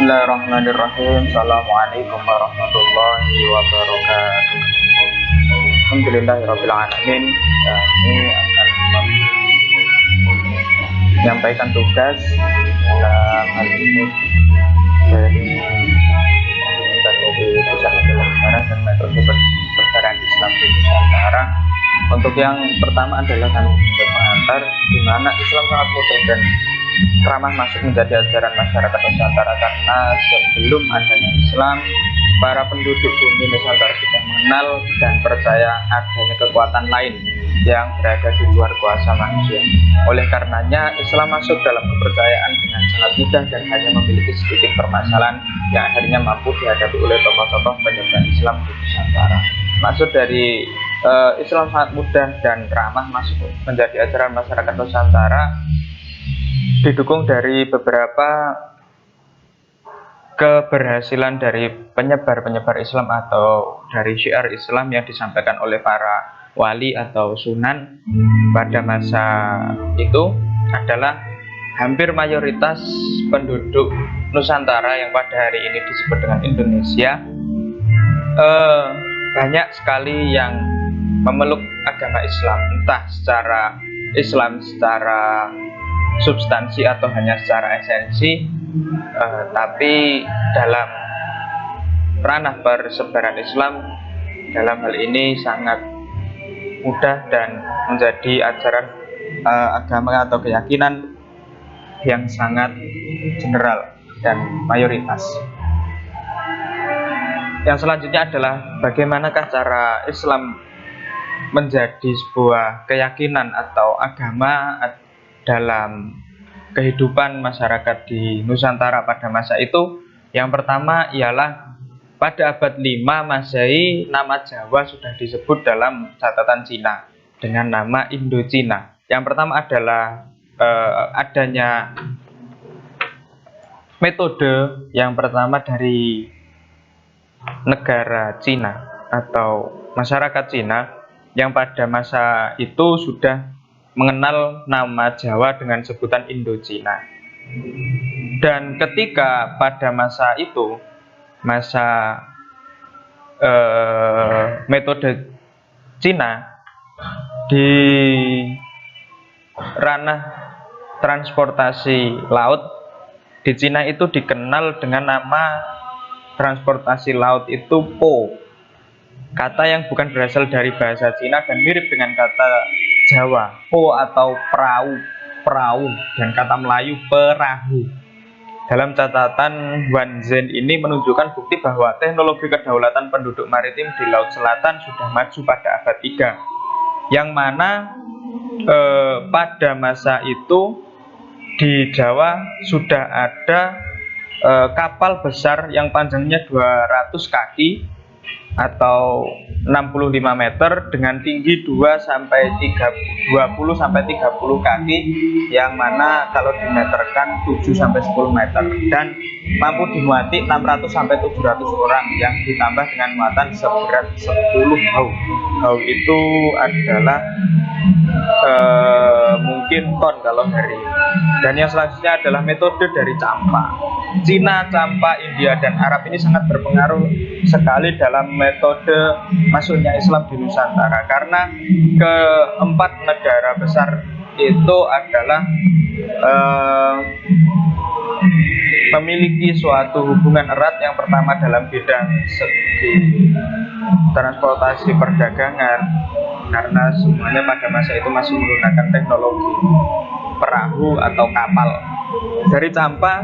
Bismillahirrahmanirrahim. Assalamualaikum warahmatullahi wabarakatuh. Alhamdulillahirrahmanirrahim. Kami akan menyampaikan tugas dalam hal ini dari Pusat Nusantara dan Metode Persebaran Islam di Nusantara. Untuk yang pertama adalah kami pengantar, di mana Islam sangat mudah dan ramah masuk menjadi ajaran masyarakat Nusantara, karena sebelum adanya Islam, para penduduk bumi Nusantara sudah mengenal dan percaya adanya kekuatan lain yang berada di luar kuasa manusia. Oleh karenanya, Islam masuk dalam kepercayaan dengan sangat mudah dan hanya memiliki sedikit permasalahan yang akhirnya mampu dihadapi oleh tokoh-tokoh penyebar Islam di Nusantara. Maksud dari Islam sangat mudah dan ramah masuk menjadi ajaran masyarakat Nusantara didukung dari beberapa keberhasilan dari penyebar Islam atau dari syiar Islam yang disampaikan oleh para wali atau sunan pada masa itu adalah hampir mayoritas penduduk Nusantara yang pada hari ini disebut dengan Indonesia banyak sekali yang memeluk agama Islam, entah secara Islam secara substansi atau hanya secara esensi, tapi dalam ranah persebaran Islam dalam hal ini sangat mudah dan menjadi ajaran agama atau keyakinan yang sangat general dan mayoritas. Yang selanjutnya adalah bagaimanakah cara Islam menjadi sebuah keyakinan atau agama dalam kehidupan masyarakat di Nusantara pada masa itu. Yang pertama ialah pada abad 5 Masehi, nama Jawa sudah disebut dalam catatan Cina dengan nama Indochina. Yang pertama adalah adanya metode yang pertama dari negara Cina atau masyarakat Cina yang pada masa itu sudah mengenal nama Jawa dengan sebutan Indochina. Dan ketika pada masa itu, masa metode Cina, di ranah transportasi laut di Cina itu dikenal dengan nama transportasi laut itu Po, kata yang bukan berasal dari bahasa Cina dan mirip dengan kata Jawa Po atau perahu, dan kata Melayu perahu. Dalam catatan Wan Zhen ini menunjukkan bukti bahwa teknologi kedaulatan penduduk maritim di Laut Selatan sudah maju pada abad 3, yang mana pada masa itu di Jawa sudah ada kapal besar yang panjangnya 200 kaki atau 65 meter dengan tinggi 20 sampai 30 kaki, yang mana kalau dimeterkan 7 sampai 10 meter, dan mampu dimuati 600 sampai 700 orang yang ditambah dengan muatan seberat 10 hau. Hau itu adalah mungkin ton kalau hari. Dan yang selanjutnya adalah metode dari Campa. Cina, Campa, India, dan Arab ini sangat berpengaruh sekali dalam metode masuknya Islam di Nusantara, karena keempat negara besar itu adalah memiliki suatu hubungan erat. Yang pertama dalam bidang segi transportasi perdagangan, karena semuanya pada masa itu masih menggunakan teknologi perahu atau kapal. Dari Campa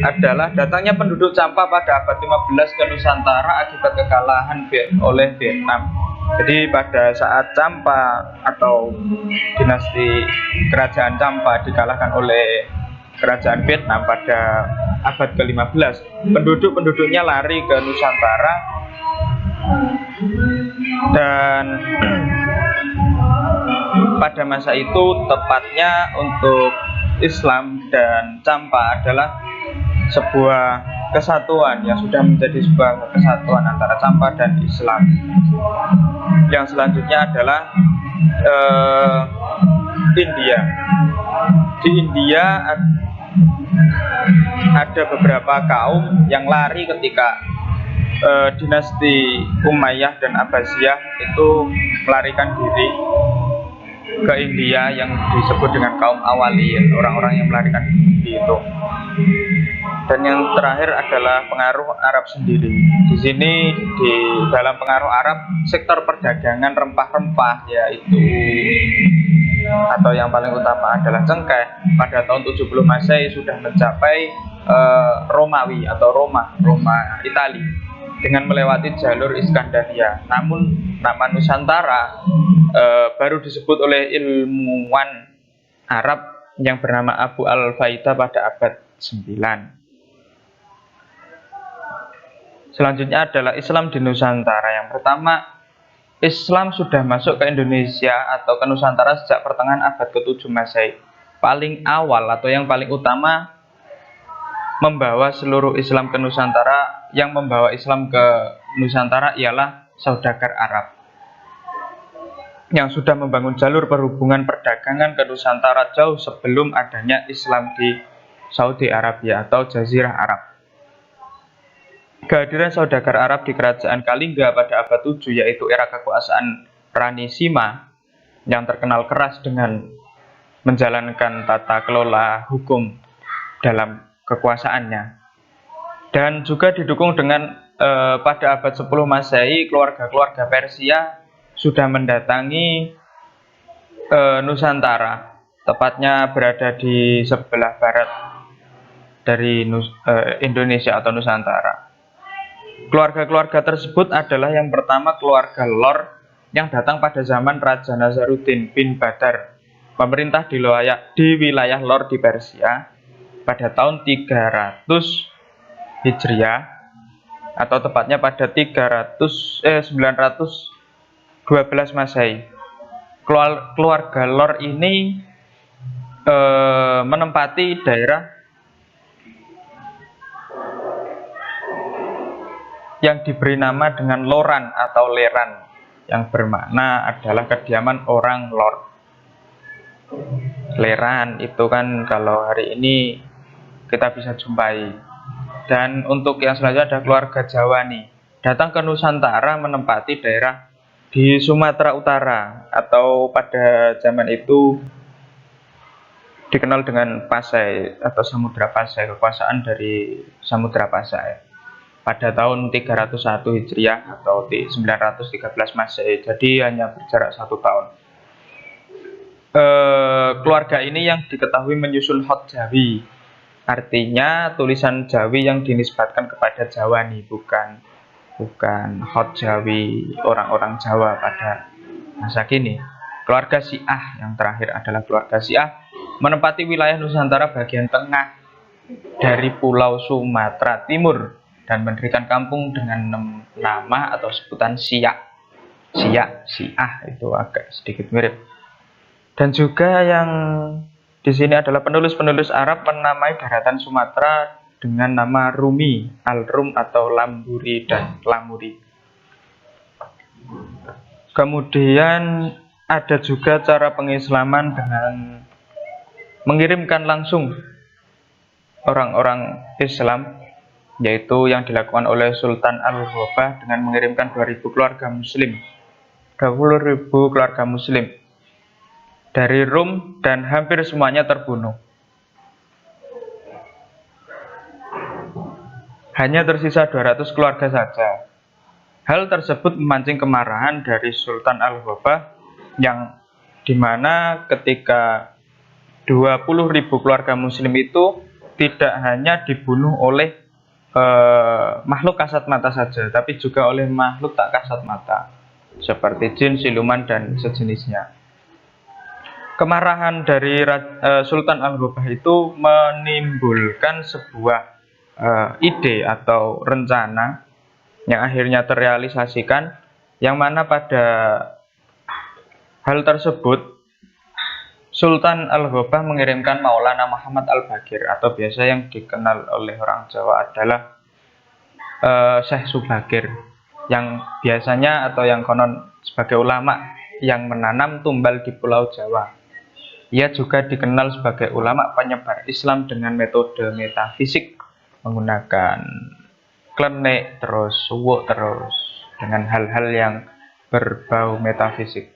adalah datangnya penduduk Campa pada abad 15 ke Nusantara akibat kekalahan oleh Vietnam. Jadi pada saat Campa atau dinasti kerajaan Campa dikalahkan oleh kerajaan Vietnam pada abad ke-15, penduduk-penduduknya lari ke Nusantara, dan pada masa itu tepatnya untuk Islam dan Campa adalah sebuah kesatuan yang sudah menjadi sebuah kesatuan antara Campa dan Islam. Yang selanjutnya adalah India. Di India ada beberapa kaum yang lari ketika dinasti Umayyah dan Abbasiyah itu melarikan diri ke India yang disebut dengan kaum Awali, orang-orang yang melarikan diri itu. Dan yang terakhir adalah pengaruh Arab sendiri. Di sini di dalam pengaruh Arab, sektor perdagangan rempah-rempah yaitu atau yang paling utama adalah cengkeh pada tahun 70 Masehi sudah mencapai Romawi atau Roma Itali dengan melewati jalur Iskandaria. Namun nama Nusantara baru disebut oleh ilmuwan Arab yang bernama Abu Al-Faidah pada abad 9. Selanjutnya adalah Islam di Nusantara. Yang pertama, Islam sudah masuk ke Indonesia atau ke Nusantara sejak pertengahan abad ke-7 Masehi. Paling awal atau yang paling utama membawa seluruh Islam ke Nusantara, yang membawa Islam ke Nusantara ialah saudagar Arab yang sudah membangun jalur perhubungan perdagangan ke Nusantara jauh sebelum adanya Islam di Saudi Arabia atau Jazirah Arab. Kehadiran saudagar Arab di kerajaan Kalingga pada abad 7, yaitu era kekuasaan Rani Sima yang terkenal keras dengan menjalankan tata kelola hukum dalam kekuasaannya. Dan juga didukung dengan pada abad 10 Masehi, keluarga-keluarga Persia sudah mendatangi Nusantara, tepatnya berada di sebelah barat dari Indonesia atau Nusantara. Keluarga-keluarga tersebut adalah yang pertama keluarga Lor yang datang pada zaman Raja Nazaruddin bin Badar, pemerintah di wilayah Lor di Persia pada tahun 300 Hijriah atau tepatnya pada 912 Masehi. Keluarga Lor ini menempati daerah yang diberi nama dengan Loran atau Leran, yang bermakna adalah kediaman orang Lor. Leran itu kan kalau hari ini kita bisa jumpai. Dan untuk yang selanjutnya ada keluarga Jawa nih, datang ke Nusantara menempati daerah di Sumatera Utara atau pada zaman itu dikenal dengan Pasai atau Samudra Pasai, kekuasaan dari Samudra Pasai pada tahun 301 Hijriah atau 913 Masehi. Jadi hanya berjarak 1 tahun. Keluarga ini yang diketahui menyusun Hot Jawi, artinya tulisan Jawi yang dinisbatkan kepada Jawa nih, bukan Hot Jawi orang-orang Jawa pada masa kini. Keluarga Syiah yang terakhir adalah keluarga Syiah menempati wilayah Nusantara bagian tengah dari Pulau Sumatera Timur dan mendirikan kampung dengan nama atau sebutan Syiah itu agak sedikit mirip. Dan juga yang di sini adalah penulis-penulis Arab menamai daratan Sumatera dengan nama Rumi, Al-Rum atau Lamburi dan Lamuri. Kemudian ada juga cara pengislaman dengan mengirimkan langsung orang-orang Islam, yaitu yang dilakukan oleh Sultan Al-Ghobah dengan mengirimkan 2000 keluarga muslim dari Rum, dan hampir semuanya terbunuh. Hanya tersisa 200 keluarga saja. Hal tersebut memancing kemarahan dari Sultan Al-Ghobah, yang dimana ketika 20.000 keluarga muslim itu tidak hanya dibunuh oleh makhluk kasat mata saja, tapi juga oleh makhluk tak kasat mata seperti jin, siluman, dan sejenisnya. Kemarahan dari Sultan Al-Ghobah itu menimbulkan sebuah ide atau rencana yang akhirnya terrealisasikan, yang mana pada hal tersebut Sultan Al-Ghobah mengirimkan Maulana Muhammad Al-Baqir atau biasa yang dikenal oleh orang Jawa adalah Syekh Subakir, yang biasanya atau yang konon sebagai ulama yang menanam tumbal di Pulau Jawa. Ia juga dikenal sebagai ulama penyebar Islam dengan metode metafisik, menggunakan klenik, terus suwuk, terus dengan hal-hal yang berbau metafisik.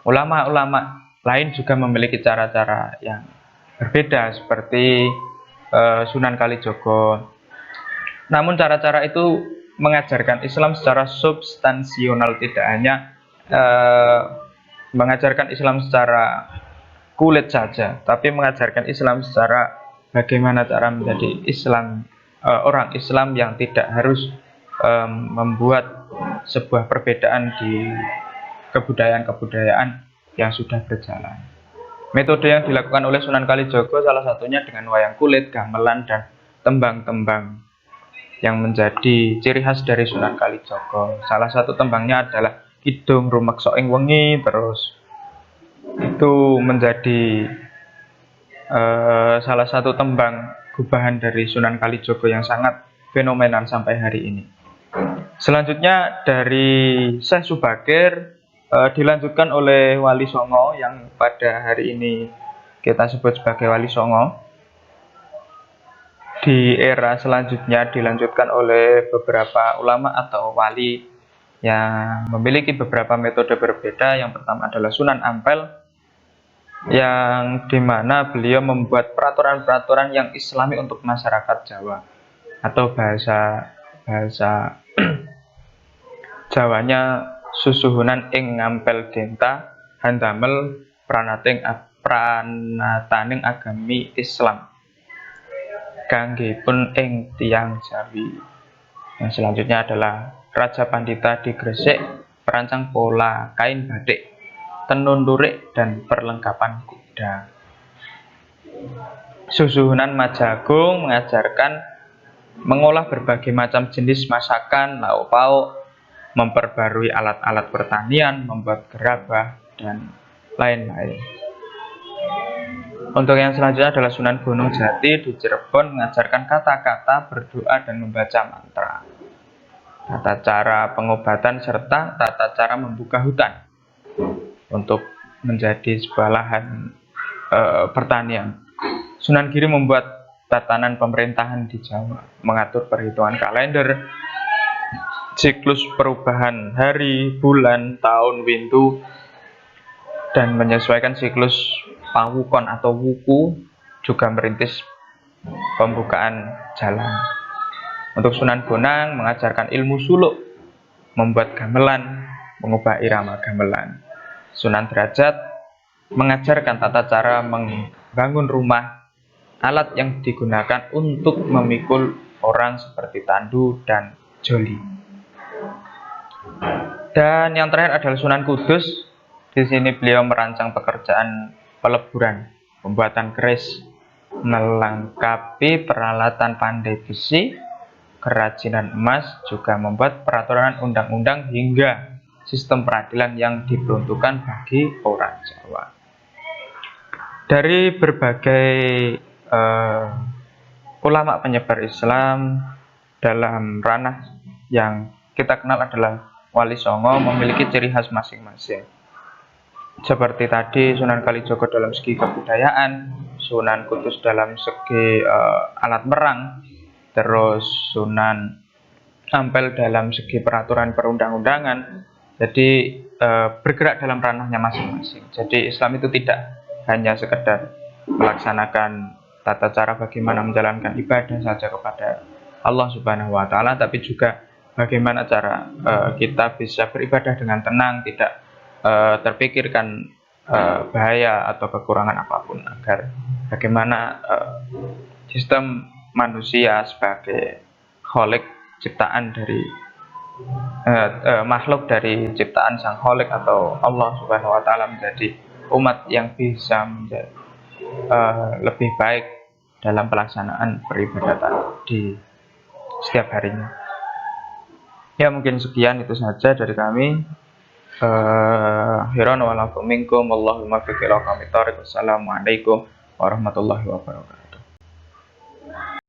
Ulama-ulama lain juga memiliki cara-cara yang berbeda seperti Sunan Kalijogo. Namun cara-cara itu mengajarkan Islam secara substansional, tidak hanya mengajarkan Islam secara kulit saja, tapi mengajarkan Islam secara bagaimana cara menjadi Islam, orang Islam yang tidak harus membuat sebuah perbedaan di kebudayaan-kebudayaan yang sudah berjalan. Metode yang dilakukan oleh Sunan Kalijogo salah satunya dengan wayang kulit, gamelan, dan tembang-tembang yang menjadi ciri khas dari Sunan Kalijogo. Salah satu tembangnya adalah Kidung Rumeksa ing Wengi, terus itu menjadi salah satu tembang gubahan dari Sunan Kalijogo yang sangat fenomenal sampai hari ini. Selanjutnya dari Syekh Subakir dilanjutkan oleh Wali Songo yang pada hari ini kita sebut sebagai Wali Songo. Di era selanjutnya dilanjutkan oleh beberapa ulama atau wali yang memiliki beberapa metode berbeda. Yang pertama adalah Sunan Ampel, yang dimana beliau membuat peraturan-peraturan yang islami untuk masyarakat Jawa, atau bahasa Jawanya susuhunan ing ngampel denta handamel pranataning agami Islam kanggipun ing tiang Jawi. Yang selanjutnya adalah Raja Pandita di Gresik perancang pola kain batik, tenun lurik, dan perlengkapan kuda. Susuhunan Majagung mengajarkan mengolah berbagai macam jenis masakan, lauk pauk, memperbarui alat-alat pertanian, membuat gerabah, dan lain-lain. Untuk yang selanjutnya adalah Sunan Gunung Jati di Cirebon mengajarkan kata-kata, berdoa, dan membaca mantra, tata cara pengobatan, serta tata cara membuka hutan untuk menjadi sebuah lahan pertanian. Sunan Giri membuat tatanan pemerintahan di Jawa, mengatur perhitungan kalender, siklus perubahan hari, bulan, tahun, windu, dan menyesuaikan siklus pawukon atau wuku, juga merintis pembukaan jalan. Untuk Sunan Bonang mengajarkan ilmu suluk, membuat gamelan, mengubah irama gamelan. Sunan Derajat mengajarkan tata cara membangun rumah, alat yang digunakan untuk memikul orang seperti tandu dan joli. Dan yang terakhir adalah Sunan Kudus. Di sini beliau merancang pekerjaan peleburan, pembuatan keris, melengkapi peralatan pandai besi, kerajinan emas, juga membuat peraturan undang-undang hingga sistem peradilan yang diperuntukkan bagi orang Jawa. Dari berbagai ulama penyebar Islam dalam ranah yang kita kenal adalah Wali Songo, memiliki ciri khas masing-masing. Seperti tadi Sunan Kalijogo dalam segi kebudayaan, Sunan Kudus dalam segi alat merang, terus Sunan Ampel dalam segi peraturan perundang-undangan. Jadi bergerak dalam ranahnya masing-masing. Jadi Islam itu tidak hanya sekedar melaksanakan tata cara bagaimana menjalankan ibadah saja kepada Allah Subhanahu wa Ta'ala, tapi juga bagaimana cara kita bisa beribadah dengan tenang, tidak terpikirkan bahaya atau kekurangan apapun, agar bagaimana sistem manusia sebagai kholik, ciptaan dari makhluk dari ciptaan sang kholik atau Allah Subhanahu wa Ta'ala, menjadi umat yang bisa menjadi lebih baik dalam pelaksanaan peribadatan di setiap harinya. Ya, mungkin sekian itu saja dari kami. Khairan wa lakum minkum, Allahumma fiqh ila qawmit thariq. Wassalamualaikum warahmatullahi wabarakatuh.